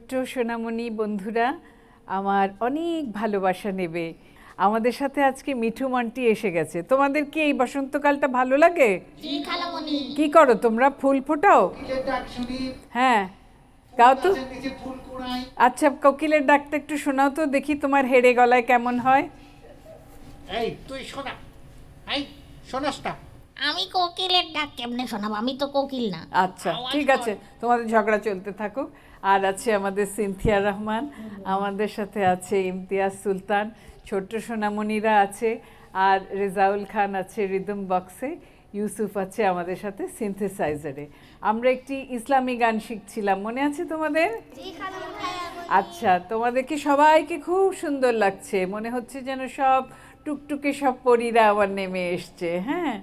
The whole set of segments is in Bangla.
ছোট্ট সোনামণি বন্ধুরা, আমার অনেক ভালোবাসা নেবে। আমাদের সাথে আজকে মিঠু মান্টি এসে গেছে। তোমাদের কি এই বসন্তকালটা ভালো লাগে? কি করো তোমরা? ফুল ফোটাও? হ্যাঁ, গাও তো। আচ্ছা, কোকিলের ডাকটা একটু শোনাও তো দেখি, তোমার হেড়ে গলায় কেমন হয়। এই তুই শোনা, এই শোনাসটা। আমি কোকিলের ডাক কেমনে শোনাবো? আমি তো কোকিল না। আচ্ছা ঠিক আছে, তোমাদের ঝগড়া চলতে থাকুক। আর আছে আমাদের সিনথিয়া রহমান, আমাদের সাথে আছে ইমতিয়াজ সুলতান, ছোট্ট সোনামণিরা আছে, আর রেজাউল খান আছে রিদম বক্সে, ইউসুফ আছে আমাদের সাথে সিনথেসাইজারে। আমরা একটি ইসলামী গান শিখছিলাম, মনে আছে তোমাদের? আচ্ছা, তোমাদেরকে সবাইকে খুব সুন্দর লাগছে, মনে হচ্ছে যেন সব টুকটুকে সব পরীরা আবার নেমে এসছে। হ্যাঁ,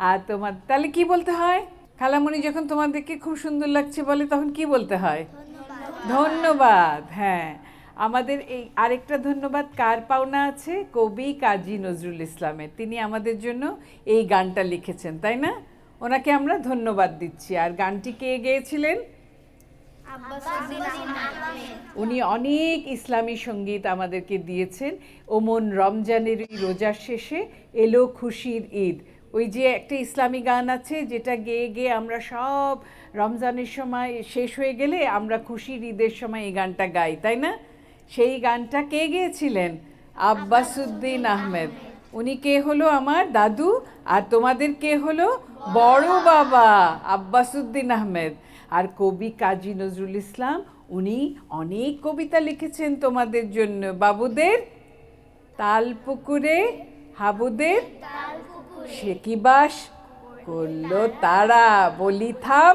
আর তোমার তাহলে কি বলতে হয়? খালামণি যখন তোমাদেরকে খুব সুন্দর লাগছে বলে তখন কি বলতে হয়? ধন্যবাদ। হ্যাঁ, আমাদের এই আরেকটা ধন্যবাদ কার পাওনা আছে? কবি কাজী নজরুল ইসলামের। তিনি আমাদের জন্য এই গানটা লিখেছেন, তাই না? ওনাকে আমরা ধন্যবাদ দিচ্ছি। আর গানটি কে গেয়েছিলেন? উনি অনেক ইসলামী সঙ্গীত আমাদেরকে দিয়েছেন। ওমন রমজানের রোজার শেষে এলো খুশির ঈদ, ওই যে একটা ইসলামী গান আছে যেটা গেয়ে গেয়ে আমরা সব রমজানের সময় শেষ হয়ে গেলে আমরা খুশির ঈদের সময় এই গানটা গাই, তাই না? সেই গানটা কে গেয়েছিলেন? আব্বাসউদ্দিন আহমেদ। উনি কে হলো? আমার দাদু। আর তোমাদের কে হলো? বড় বাবা আব্বাসউদ্দিন আহমেদ। আর কবি কাজী নজরুল ইসলাম, উনি অনেক কবিতা লিখেছেন তোমাদের জন্য। বাবুদের তালপুকুরে হাবুদের সে কি বাস করলো তারা, বলি থাম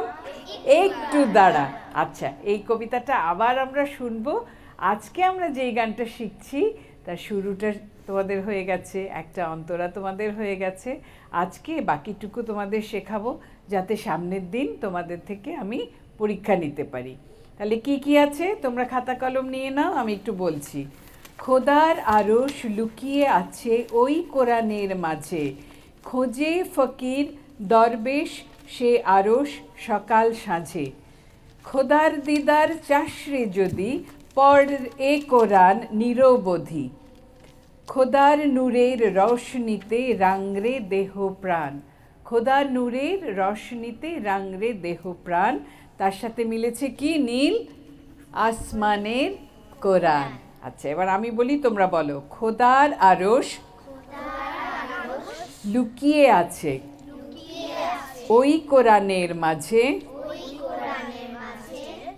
একটু দাঁড়া। আচ্ছা, এই কবিতাটা আবার আমরা শুনবো। আজকে আমরা যেই গানটা শিখছি তার শুরুটা তোমাদের হয়ে গেছে, একটা অন্তরা তোমাদের হয়ে গেছে। আজকে বাকিটুকু তোমাদের শেখাবো যাতে সামনের দিন তোমাদের থেকে আমি পরীক্ষা নিতে পারি। তাহলে কি কি আছে তোমরা খাতা কলম নিয়ে নাও, আমি একটু বলছি। খোদার আরশ লুকিয়ে আছে ওই কোরআনের মাঝে, খোঁজে ফকির দরবেশ সে আরশ সকাল সাঁঝে। খোদার দিদার চাষরে যদি পড় এ কোরআন নিরবধি, খোদার নূরের রশনিতে রাংরে দেহ প্রাণ। খোদার নূরের রশনিতে রাংরে দেহ প্রাণ, তার সাথে মিলেছে কি? নীল আসমানের কোরআন। আচ্ছা, এবার আমি বলি, তোমরা বলো। খোদার আরশ লুকিয়ে আছে ওই কোরআনের মাঝে,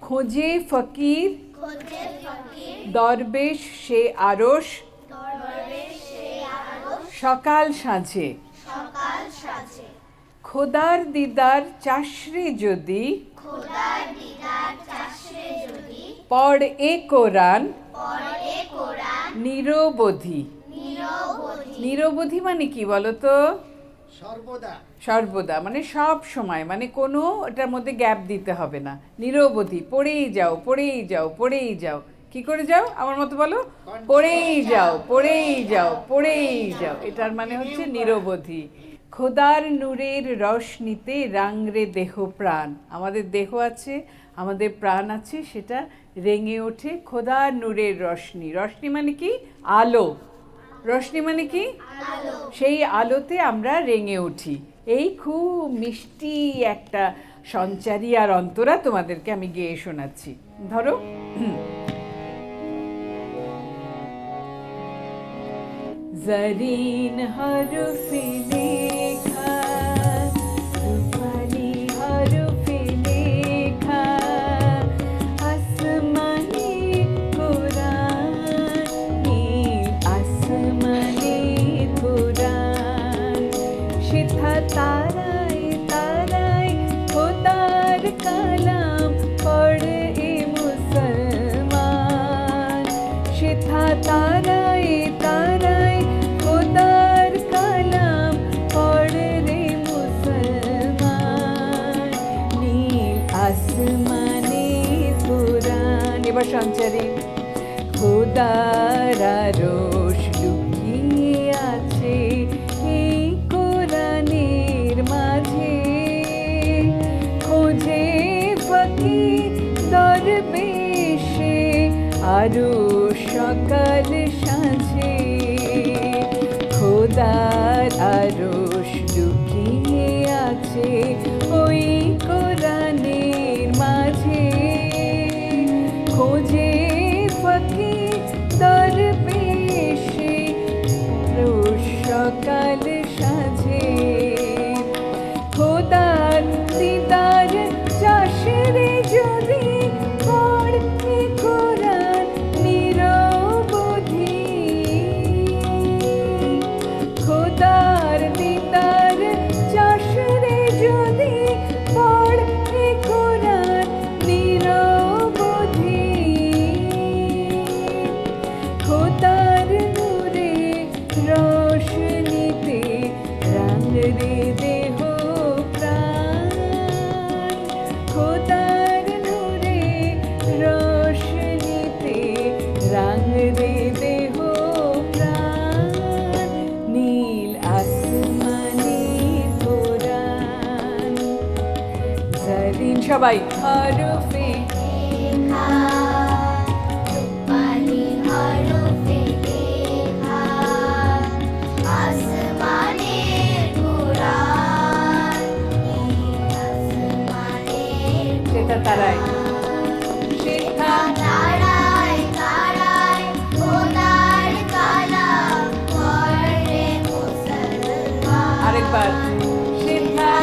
খোঁজে ফকির দরবেশ সে আরশ সকাল সাঁঝে। খোদার দিদার চাষরে যদি পড় এ কোরআন নিরবধি। নিরবধি মানে কি বলো তো? সর্বদা। সর্বদা মানে সব সময়, মানে কোনো এটার মধ্যে গ্যাপ দিতে হবে না। নিরবধি, পড়েই যাও পড়েই যাও পড়েই যাও। কি করে যাও আমার মতো বলো? পড়েই যাও পড়েই যাও পড়েই যাও, এটার মানে হচ্ছে নিরবধি। খোদার নূরের রশনিতে রাংরে দেহ প্রাণ। আমাদের দেহ আছে, আমাদের প্রাণ আছে, সেটা রেঙে ওঠে খোদার নূরের রশনি। রশনি মানে কি? আলো। রশনি মানে কি? সেই আলোতে আমরা রেঙে উঠি। এই খুব মিষ্টি একটা সঞ্চারী আর অন্তরা তোমাদেরকে আমি গেয়ে শোনাচ্ছি। ধরো, জরিন হরফে লেখা, রূপালি হরফে লেখা, আসমানে কোরআন, নীল আসমানে কোরআন, সেথা তারায় তারায় খোদার কালাম পড়ে এ মুসলমান। সেথা তারায় তারায় খোদার কালাম পড়ে রে মুসলমান, নীল আসমানে কোরআন। এবার সঞ্চারী। খোদার আরশ লুকিয়ে আছে এই কোরআনের মাঝে, খোঁজে ফকির দরবেশ সে সকাল সাঁঝে খোদার আরশ লুকিয়ে আছে ওই কোরআনের মাঝে খোঁজে ফাঁকি দরবেশে রোজ সকাল সাঁঝে খোদার দিদার চাষরে যদি পড়ে কোরআন নিরবধি খোদার দিদার চাষরে যদি পড়ে কোরআন নিরবধি খোদার নূরে রোশনীতে রঙ রে দেহ প্রাণ খোদার নূরে রোশনীতে রঙ রে দেহ প্রাণ নীল আসমানের কোরআন জারিন সবাই হরফে সেটা তারাই শেখা আরেকবার শেখা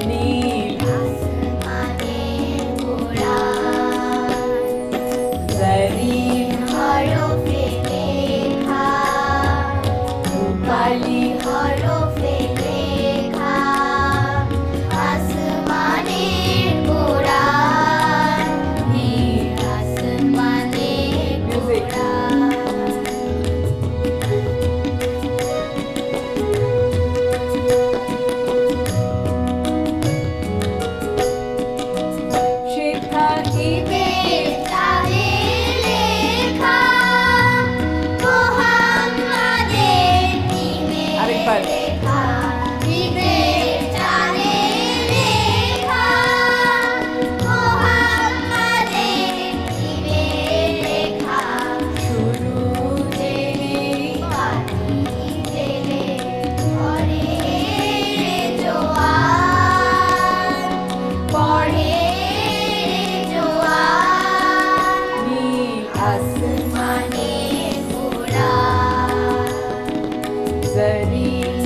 নীল জারিন রূপালি মিউজিক শেখা ঈদের আরেকবার শুরু নীল আসমানের জারিন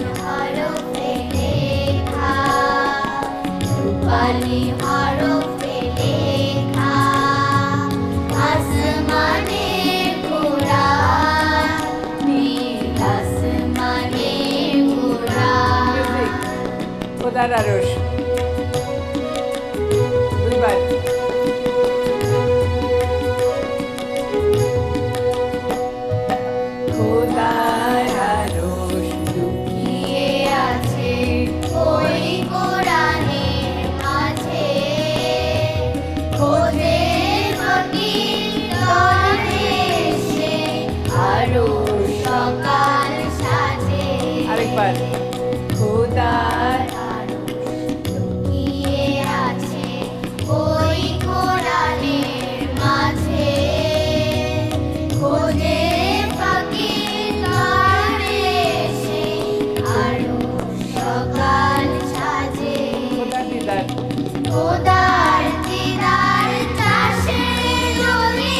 রূপালি হরফে লেখা আসমানের কোরআন নীল আসমানের কোরআন মিউজিক খোদার আরশ দুইবার খোদার আরশ লুকিয়ে আছে ওই কোরআনের মাঝে খোঁজে ফকির দরবেশে আরো সকাল সাজে আরেকবার খোদার লুকিয়ে আছে ওই কোরআনের মাঝে খোঁজে ফকির দরবেশে আরো সকাল সাজে খোদার দিদার খোদার দিদার চাষে যদি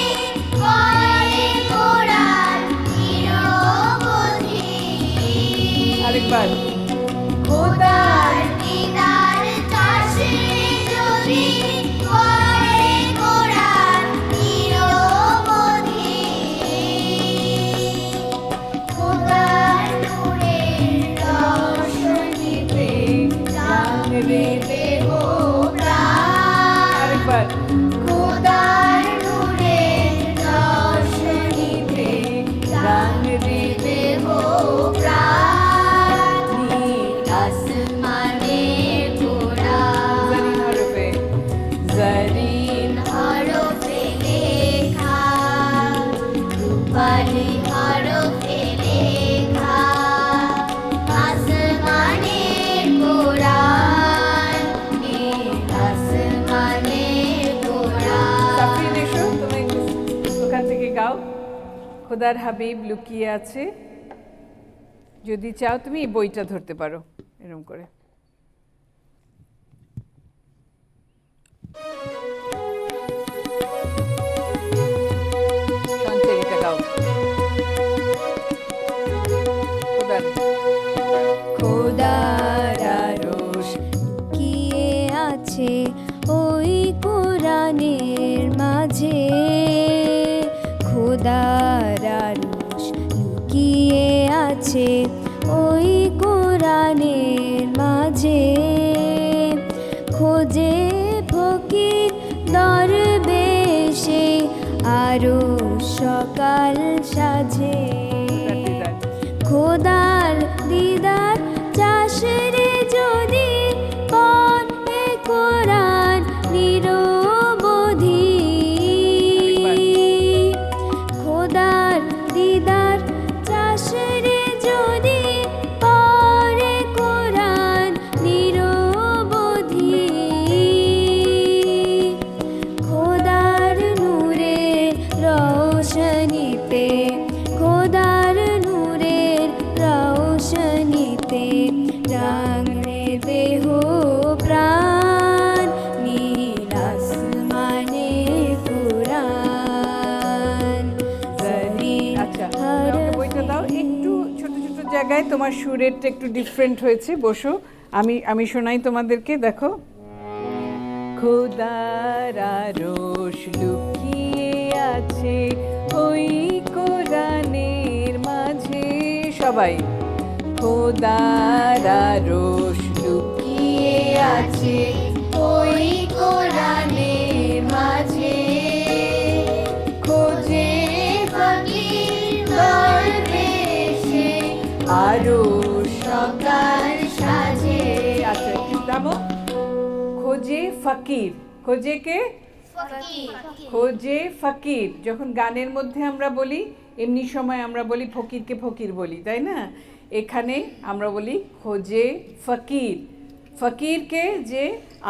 পড়ে কোরআন নিরবধি আরেকবার খোদার দিদার চাষে যদি পড়ে কোরআন নিরবধি খোদার নূরের রোশনীতে রঙ রে দেহ প্রাণ আরেকবার খোদার নূরের রোশনীতে রঙ রে দেহ প্রাণ নীল আসমানের কোরআন জারিন হরফে জারিন হরফে লেখা রূপালি হরফে লেখা আসমানের কোরআন খোদার হাবিব লুকিয়ে আছে। যদি চাও তুমি এই বইটা ধরতে পারো এরকম করে। সঞ্চারিতা গাও। খোদার খোদার আরশ লুকিয়ে আছে ওই কোরআনের মাঝে, খোদার আরশ লুকিয়ে আছে ওই কোরআনের মাঝে। খোঁজে ফকির দরবেশে আরো সকাল সাজে, খোদার দিদার চাষরে যদি পড়ে কোরআন নিরবধি, খোদার দিদার চাষরে যদি পড়ে কোরআন নিরবধি, খোদার নূরে রোশনীতে, খোদার নূরের রোশনীতে রাঙলে দেহ প্রাণ, নীল আসমানে কোরআন জমিন। আচ্ছা হর আমাকে বইটা দাও। একটু ছোট ছোট জায়গায় তোমার সুরেরটা একটু ডিফারেন্ট হয়েছে, বসো। আমি শোনাই তোমাদেরকে, দেখো। খোদার আরশ লুকিয়ে আছে ওই কোরআনের মাঝে, সবাই। খোদার আরশ লুকিয়ে আছে ওই কোরআনের মাঝে, খোঁজে ফকির দরবেশে আরো সকাল সাজে। আচ্ছা একটু থামো। খোঁজে ফকির, খোঁজে কে? খোঁজে ফকির। যখন গানের মধ্যে আমরা বলি এমনি সময় আমরা বলি ফকিরকে ফকির বলি, তাই না? এখানে আমরা বলি খোঁজে ফকির। ফকিরকে যে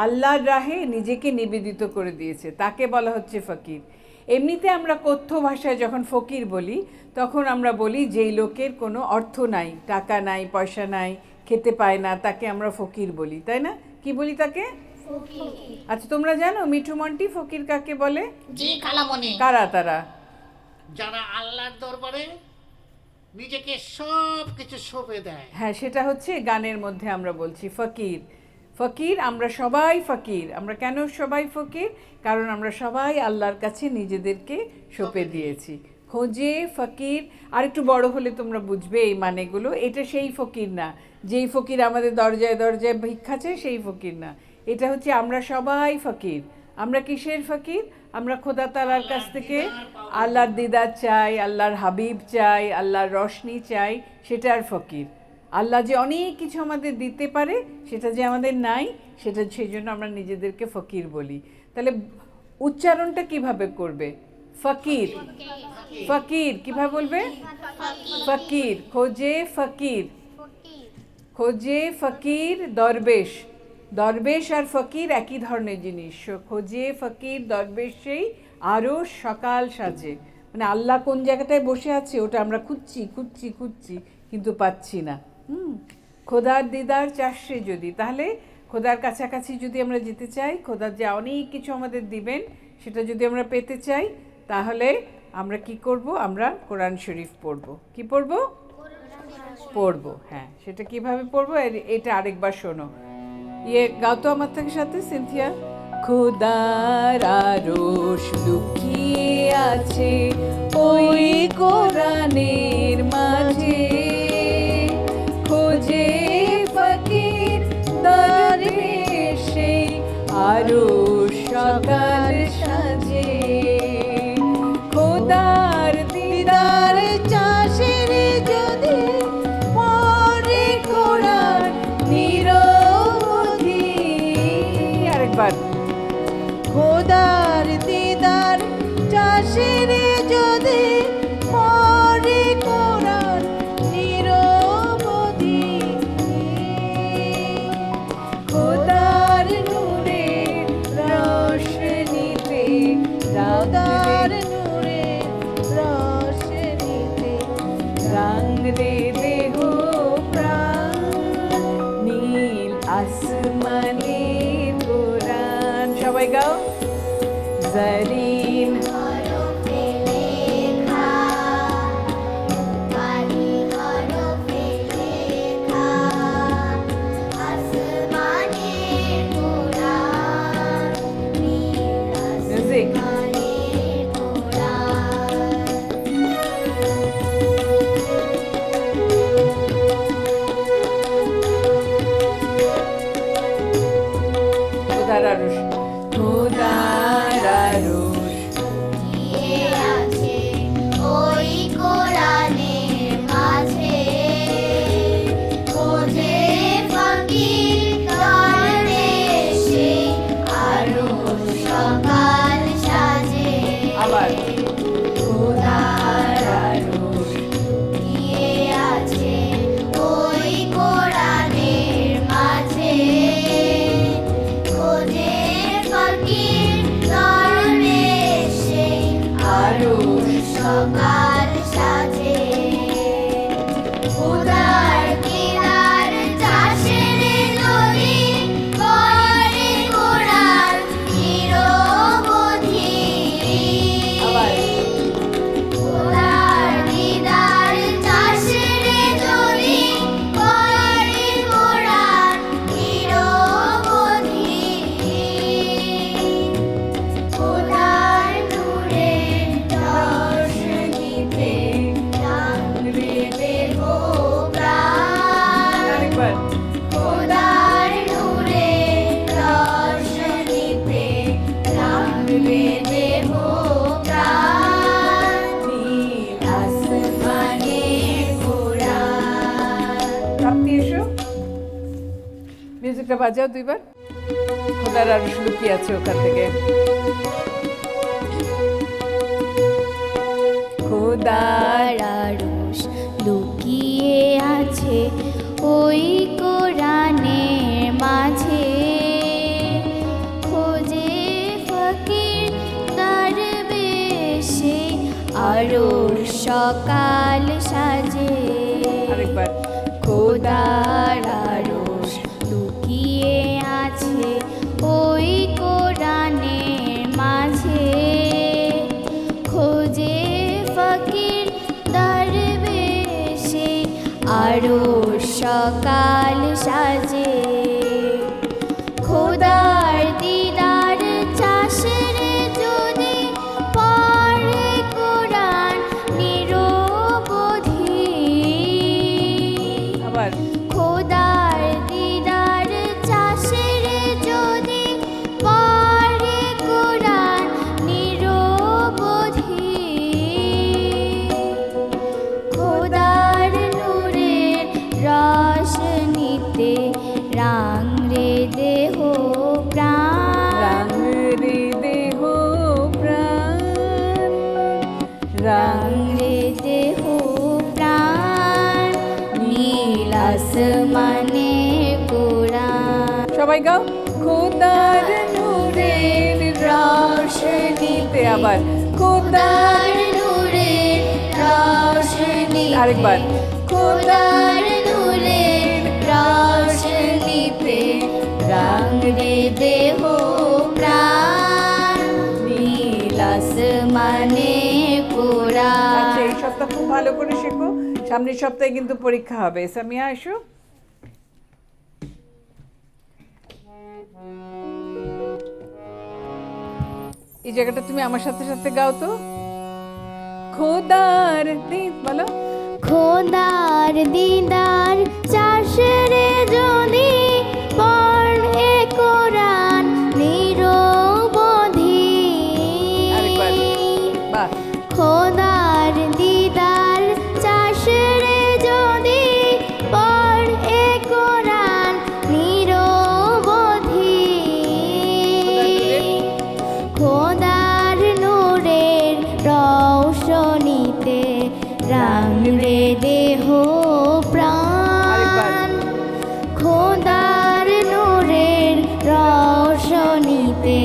আল্লাহর রাহে নিজেকে নিবেদিত করে দিয়েছে তাকে বলা হচ্ছে ফকির। এমনিতে আমরা কথ্য ভাষায় যখন ফকির বলি তখন আমরা বলি যেই লোকের কোনো অর্থ নাই, টাকা নাই, পয়সা নাই, খেতে পায় না, তাকে আমরা ফকির বলি, তাই না? কি বলি তাকে? আচ্ছা তোমরা জানো মিঠু মন্টি ফকির কাকে বলে? জি খালামণি। কারা তারা? যারা আল্লাহর দরবারে নিজেকে সব কিছু সঁপে দেয়। হ্যাঁ, সেটা হচ্ছে গানের মধ্যে আমরা বলছি ফকির। ফকির, আমরা সবাই ফকির। আমরা কেন সবাই ফকির? কারণ আমরা সবাই আল্লাহর কাছে নিজেদেরকে সঁপে দিয়েছি। খোঁজে ফকির। আর একটু বড় হলে তোমরা বুঝবে এই মানেগুলো। এটা সেই ফকির না যেই ফকির আমাদের দরজায় দরজায় ভিক্ষা চায়, সেই ফকির না। এটা হচ্ছে আমরা সবাই ফকির। আমরা কিসের ফকির? আমরা খোদা তাআলার কাছ থেকে আল্লাহর দিদার চাই, আল্লাহর হাবিব চাই, আল্লাহর রশনি চাই, সেটার ফকির। আল্লাহ যে অনেক কিছু আমাদের দিতে পারে সেটা যে আমাদের নাই, সেটা সেই জন্য আমরা নিজেদেরকে ফকির বলি। তাহলে উচ্চারণটা কিভাবে করবে? ফকির। ফকির কিভাবে বলবে? ফকির। খোঁজে ফকির। খোঁজে ফকির দরবেশ। দরবেশ আর ফকির একই ধরনের জিনিস। খোঁজে ফকির দরবেশেই আরও সকাল সাজে। মানে আল্লাহ কোন জায়গাটায় বসে আছে ওটা আমরা খুঁজছি খুঁজছি খুঁজছি কিন্তু পাচ্ছি না। খোদার দিদার চাষে যদি, তাহলে খোদার কাছাকাছি যদি আমরা যেতে চাই, খোদার যে অনেক কিছু আমাদের দিবেন সেটা যদি আমরা পেতে চাই, তাহলে আমরা কি করব? আমরা কোরআন শরীফ পড়ব। কি পড়ব? পড়বো। হ্যাঁ, সেটা কিভাবে পড়বো এটা আরেকবার শোনো। গাও তো আমার থেকে সাথে, সিনথিয়া। খোদার আরশ লুকিয়ে আছে ওই কোরআনের মাঝে, খোঁজে ফকির দরবেশে আরো সকাল সাজে, খোদার দিদার চাষের যদি পড়ে কোরআন নিরবধি। আরেকবার। খোদার দিদার চাষের যদি পড়ে কোরআন নিরবধি, খোদার নূরে রোশনীতে, খোদার নূরে রোশনীতে সবাই গাও জরিন মিউজিক খোদার আরশ খোদার আরশ ওই কোরআনের মাঝে খোঁজে ফকির দরবেশে আরো সকাল সাজে আবার খোদার আরশ দিয়ে আছে ওই কোরআনের মাঝে খোঁজে ফকির দরবেশে আরো সকাল সাজে খোদার দিদার চাষের নদী করে কোরআন নিরবধি আবার খোদার দিদার চাষের নদী করে কোরআন নিরবধি খোদার নূরের রোশনীতে রাঙড়ে দেহ প্রাণ আরেকবার খোদার নূরের রোশনীতে রাঙড়ে দেহ প্রাণ নীল আসমানে কোরআন প্রাপ্তি এসো মিউজিকটা বাজাও দুইবার খোদার আরশ লুকিয়ে আছে ওখান থেকে খোদার আরশ লুকিয়ে আছে ওই কোরআনের মাঝে খোঁজে ফকির দরবেশে আরো সকাল সাজে আরেকবার খোদার আরশ লুকিয়ে আছে ওই কোরআনের মাঝে খোঁজে ফকির দরবেশে আরো সকাল সাজে খোদার দিদার চাষের যদি পড়ে কোরআন নিরবধি আবার খোদার দিদার চাষের যদি পড়ে কোরআন নিরবধি খোদার নূরের রোশনীতে রাঙড়ে দেহ প্রাণ রাঙড়ে দেহ প্রাণ রাঙড়ে দেহ প্রাণ নীল আসমানে কোরআন সবাই গাও খোদার নূরের রোশনীতে আবার খোদার খোদার নূরের রোশনী আরেকবার খোদার নূরের রোশনীতে রাঙড়ে দেহ প্রাণ নীল আসমানে কোরআন আচ্ছা এই সপ্তাহ খুব ভালো করে শেখো সামনের সপ্তাহে কিন্তু পরীক্ষা হবে সামিয়া আসো এই জায়গাটা তুমি আমার সাথে সাথে গাও তো খোদার বলো খোদার দিদার চাষের যদি পড়ে কোরআন নিরবধি আরেকবার বাহ খোদার দিদার চাষের যদি পড়ে কোরআন নিরবধি খোদার নূরের রৌশনীতে রাঙড়ে দেহ প্রাণ খোদার নূরের রৌশনীতে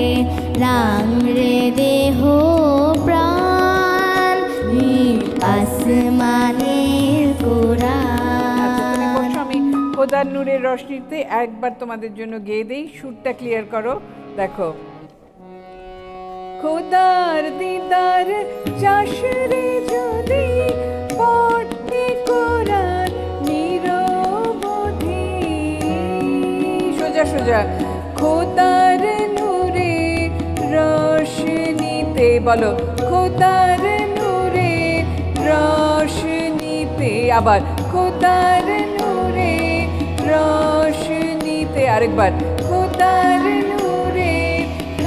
রাঙড়ে দেহ প্রাণ আসমানের আচ্ছা, তুমি কোরআন বসো, আমি খোদার নূরের রশ্মিতে একবার তোমাদের জন্য গেয়ে দেই সুরটা ক্লিয়ার করো দেখো খোদার দিদার চাষরে যদি পড়তে কোরআন নিরবধি। সোজা সোজা। খোদার নূরে রোশনীতে, বলো খোদার নূরে রোশনীতে, আবার খোদার নূরে রোশনীতে, আরেকবার খোদার নূরে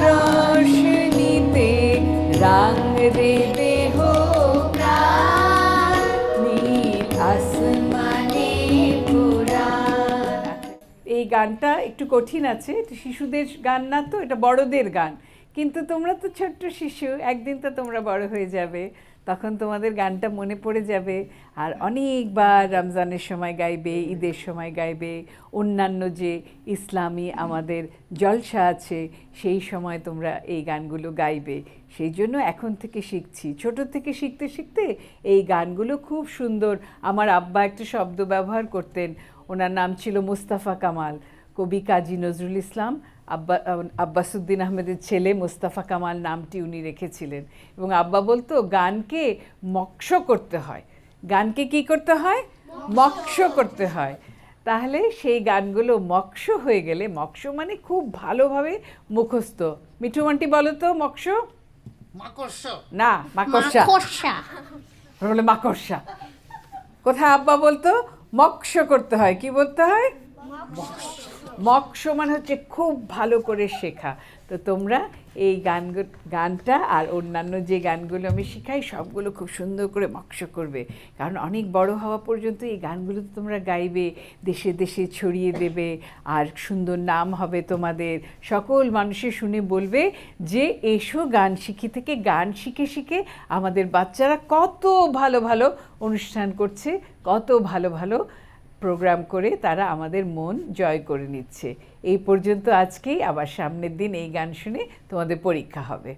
রোশনীতে রঙ রে দেহ প্রাণ নীল আসমানে পুরাণ। এই গানটা একটু কঠিন আছে, এটা শিশুদের গান না, তো এটা বড়দের গান। কিন্তু তোমরা তো ছোট্ট শিশু, একদিন তো তোমরা বড় হয়ে যাবে, তখন তোমাদের গানটা মনে পড়ে যাবে। আর অনেকবার রমজানের সময় গাইবে, ঈদের সময় গাইবে, অন্যান্য যে ইসলামী আমাদের জলসা আছে সেই সময় তোমরা এই গানগুলো গাইবে। সেই জন্য এখন থেকে শিখছি, ছোট থেকে শিখতে শিখতে এই গানগুলো খুব সুন্দর। আমার আব্বা একটা শব্দ ব্যবহার করতেন, ওনার নাম ছিল মুস্তাফা কামাল, কবি কাজী নজরুল ইসলাম আব্বাসউদ্দিন আহমেদের ছেলে মুস্তাফা কামাল নামটি উনি রেখেছিলেন। এবং আব্বা বলতো গানকে মক্ষ করতে হয়। গানকে কি করতে হয়? মক্ষ করতে হয়। তাহলে সেই গানগুলো মক্ষ হয়ে গেলে, মক্ষ মানে খুব ভালোভাবে মুখস্থ। মিঠু আন্টি বলো তো মক্ষ? মাকড়স। না, মাকড়সা। মাকড়সা। বলে মাকড়সা। কোথায় আব্বা বলতো মক্ষ করতে হয়। কি বলতে হয়? মক্ষ মানে হচ্ছে খুব ভালো করে শেখা। তো তোমরা এই গানটা আর অন্যান্য যে গানগুলো আমি শেখাই সবগুলো খুব সুন্দর করে মক্ষ করবে, কারণ অনেক বড় হওয়া পর্যন্ত এই গানগুলো তো তোমরা গাইবে, দেশে দেশে ছড়িয়ে দেবে, আর সুন্দর নাম হবে তোমাদের। সকল মানুষে শুনে বলবে যে এসো গান শিখি, থেকে গান শিখে শিখে আমাদের বাচ্চারা কত ভালো ভালো অনুষ্ঠান করছে, কত ভালো ভালো প্রোগ্রাম করে তারা আমাদের মন জয় করে নিচ্ছে। এই পর্যন্ত আজকেই, আবার সামনের দিন এই গান শুনে তোমাদের পরীক্ষা হবে।